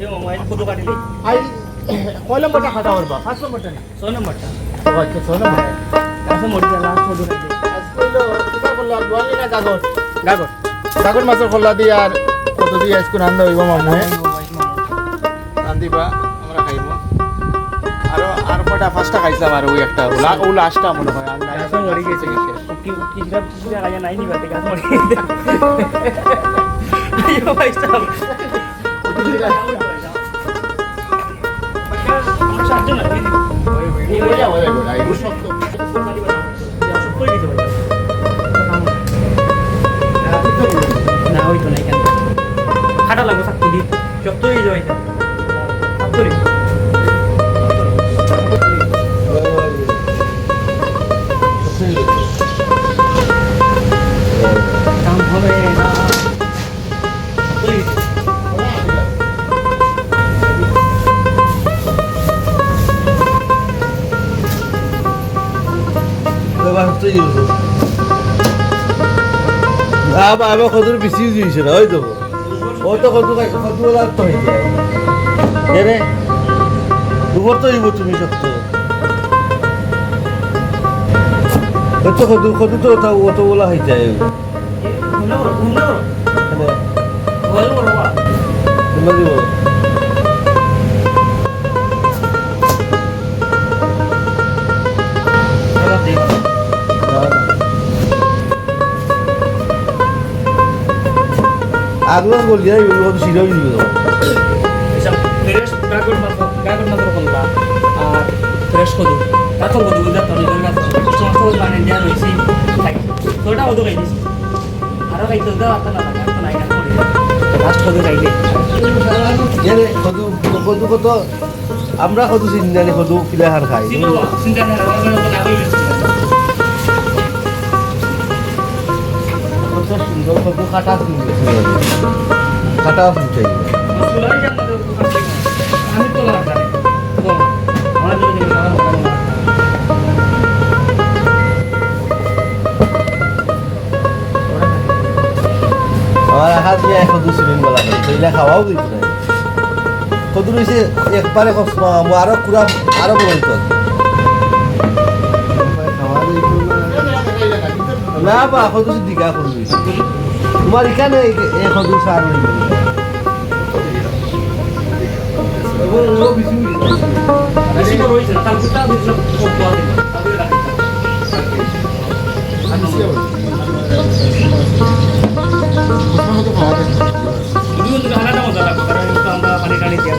এই মোবাইল কত কাটিলি আই কয় নম্বরটা খাতা করবা 5 নম্বরটা না 6 নম্বরটা আচ্ছা 6 নম্বর কাছে মরি লাস্ট কত কাটিলি আজকাল কিবা করলা গোয়ালি না গাগর গাগর গাগর মাছের খোলা দিয়ে আর কত দিয়ে আজকে রান্না হইব মামু রান্দিবা আমরা খাইব আর কটা 5টা খাইছিলাম আর ওই একটা ও লাস্টটা মনে হয় আর কাছে মরি গেছে কি কিরা কিরা আয়া নাই নি বাতে কাছে মরি আইও ভাই সাহেব আমরা সাহায্য না এই বলে বলে বলে এই শক্ত না ওই তো নাই কেন খাটা লাগবে সাত দিন শক্ত হয়ে যাবে এটা করি কাম হবে না আবার কত বেশি দিয়েছে না ওই দেবো ও তো কত কত লাগতো হয়ে যায় রে দুপুর তো দিব তুমি সত্য কত কত কত তো অত বলা হয়ে যায় তোমরা দিব আগলা বল যাই ও সিরাই দিব এসব ফ্রেশ কাগজ মাত্র কোনটা আর ফ্রেশ কদু কাকল কদু দা তরি দা সমস্ত মানে দেয়া রইছি খাই তোটা কদু খাই দিছি আর খাইতো দা আতা না তো নাই না করে লাস্ট কদু খাইলে এরে কত কত কত আমরা কত চিন্তানি কত কিলা হার খাই চিন্তা না না হই কত সুন্দর কত কাটা কাটা ফুটাই আমি তো লাগা আমার জন্য আমার হাত দিয়ে কত সিলিন বলা হয় সেইলা খাওয়াও দিত না কত রয়েছে একবারে আরো পুরা আরো বড় হইতো না বা কত দিঘা করবি তোমার এখানে কত সার হইবে বেশি বড় হইছে তার কুটা দিছ কত আছে আগে রাখি ইদিও তো খানাটা মজা লাগবে কারণ একটু আমরা পানি টানি দিয়ে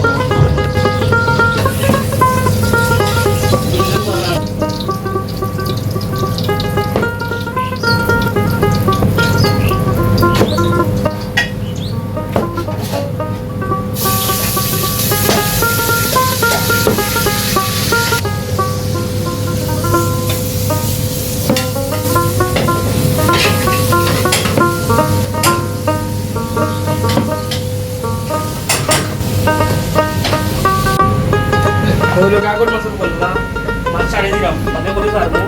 হলো কাগজ মাছের বললাম মাছ ছাড়ে দিলাম মানে করে পারবো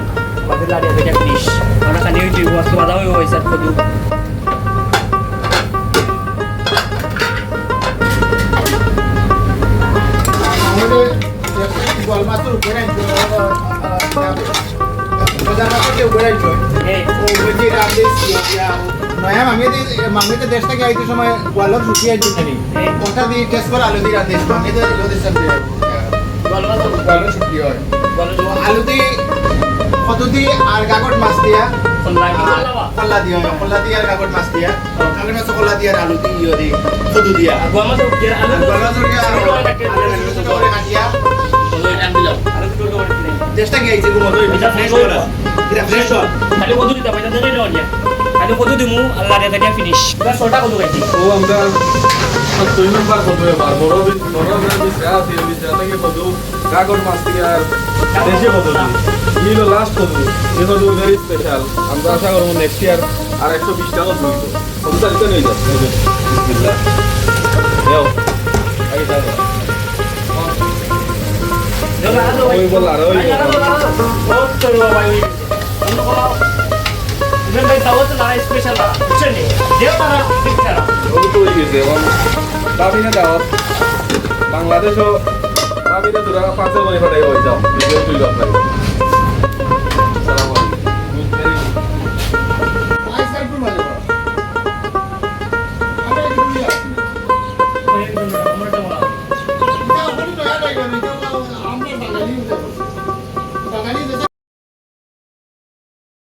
আমাদের লাড়িয়া থেকে ফিশ আমরা খালি ওই দুই বস্তু বাদা হয়ে হয়েছে কদু আমাদের গোল মাত্র উপরে বাজার মাত্র উপরে ও বলছি রাতে সিয়া নয়া মামিতে দেশ থেকে আইতে সময় গোয়ালত রুটি আইতে জানি ওটা দিয়ে টেস্ট করে আলু দিয়ে রাতে মামিতে যদি সবজি গোয়ালত রুটি হয় আলু দিয়ে কত দিয়ে আর গাগর মাছ দিয়া কল্লা দিয়ে আর গাগর মাছ দিয়া কালে মাছ কল্লা দিয়ে আর আলু দিয়ে ইয়ে দিয়ে কদু দিয়া গোয়া মাছ আলু করে কাটিয়া দেশটা কি আইছে গুলো এটা ফ্রেশ করা এটা ফ্রেশ হয় খালি কদু দিতে পাইতা দেই না নিয়া খালি কদু দিমু আল্লাহ রে থেকে ফিনিশ এটা ছটা কদু খাইছি ও আমরা দুই নম্বর কত এবার বড় বিছরা দিয়ে বিছরা থেকে কত কাগজ মাছ দিয়ে আর দেশে কত দিল লাস্ট কত এই কত ভেরি স্পেশাল আমরা আশা করব নেক্সট ইয়ার আর 120 টাকা দিই তো কত তারিখে নিয়ে যাচ্ছে বিসমিল্লাহ যাও আগে যাও ওই বল আর ওই ও চলো ভাই অন্য কোন ইভেন্ট ভাই দাওয়াত না স্পেশাল না বুঝছেন দেও তারা ঠিক তারা ও তো হয়ে গেছে এখন দাবি না দাও বাংলাদেশও আমিরে দুরা পাঁচে করে ফটাই হয়ে যাও ভিডিও তুই আপনাকে সালাম আই সাইড টু মানে আমি একটু ইয়া ওই একজন আমরা তো বলা এটা আপনি নয়া জায়গা নিতে আমরা বাঙালি ইউজ করছি